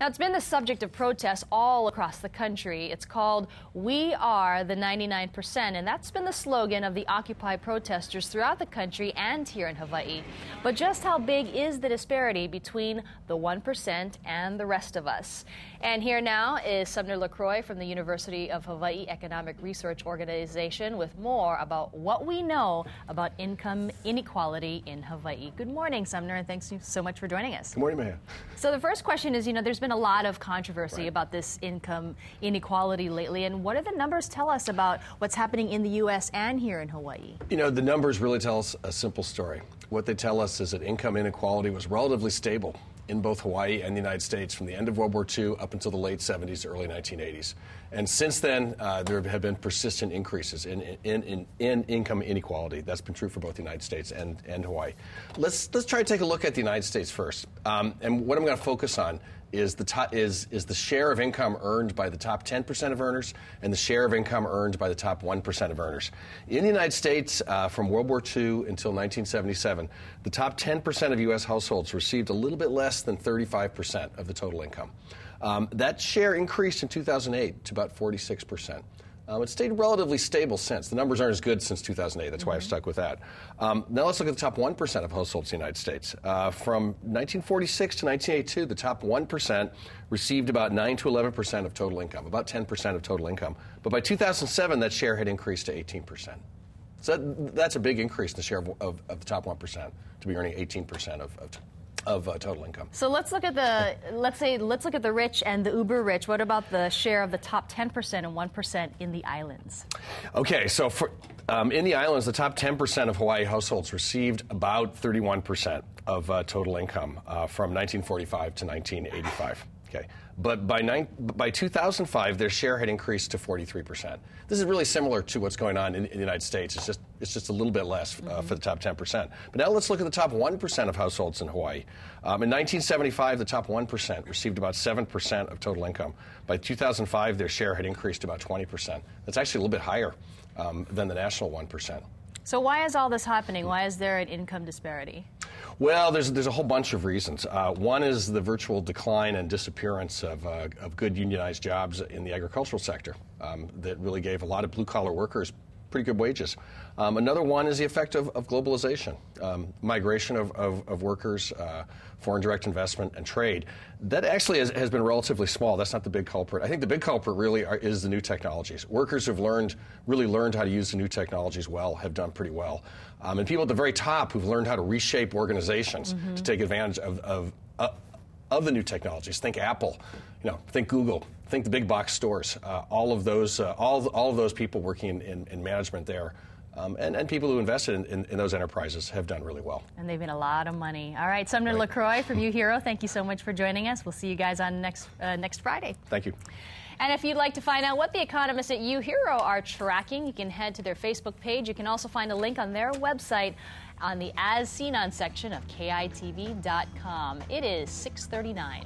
Now, it's been the subject of protests all across the country. It's called "We Are the 99%," and that's been the slogan of the Occupy protesters throughout the country and here in Hawaii. But just how big is the disparity between the 1% and the rest of us? And here now is Sumner LaCroix from the University of Hawaii Economic Research Organization with more about what we know about income inequality in Hawaii. Good morning, Sumner, and thanks so much for joining us. Good morning, Maya. So the first question is, there's been a lot of controversy about this income inequality lately, and what do the numbers tell us about what's happening in the U.S. and here in Hawaii? The numbers really tell us a simple story. What they tell us is that income inequality was relatively stable in both Hawaii and the United States from the end of World War II up until the late 70s, early 1980s. And since then, there have been persistent increases in income inequality. That's been true for both the United States and Hawaii. Let's try to take a look at the United States first. And what I'm going to focus on is the share of income earned by the top 10% of earners and the share of income earned by the top 1% of earners. In the United States, from World War II until 1977, the top 10% of U.S. households received a little bit less than 35% of the total income. That share increased in 2008 to about 46%. It's stayed relatively stable since. The numbers aren't as good since 2008. That's why I've stuck with that. Now let's look at the top 1% of households in the United States. From 1946 to 1982, the top 1% received about 9 to 11% of total income, about 10% of total income. But by 2007, that share had increased to 18%. So that's a big increase in the share of the top 1% to be earning 18% of total income. So let's look at the rich and the uber rich. What about the share of the top 10% and 1% in the islands? Okay, so in the islands, the top 10% of Hawaii households received about 31% of total income from 1945 to 1985. Okay, but by 2005, their share had increased to 43%. This is really similar to what's going on in the United States. It's just a little bit less for the top 10%. But now let's look at the top 1% of households in Hawaii. In 1975, the top 1% received about 7% of total income. By 2005, their share had increased to about 20%. That's actually a little bit higher than the national 1%. So why is all this happening? Why is there an income disparity? Well, there's a whole bunch of reasons. One is the virtual decline and disappearance of good unionized jobs in the agricultural sector that really gave a lot of blue-collar workers pretty good wages. Another one is the effect of globalization, migration of workers, foreign direct investment, and trade. That actually has been relatively small. That's not the big culprit. I think the big culprit really is the new technologies. Workers who've really learned how to use the new technologies well have done pretty well. And people at the very top who've learned how to reshape organizations to take advantage of the new technologies. Think Apple, think Google, think the big box stores. All of those people working in management there, and people who invested in those enterprises have done really well. And they've made a lot of money. All right, Sumner LaCroix from UHERO, thank you so much for joining us. We'll see you guys on next Friday. Thank you. And if you'd like to find out what the economists at UHERO are tracking, you can head to their Facebook page. You can also find a link on their website on the As Seen On section of KITV.com. It is 6:39.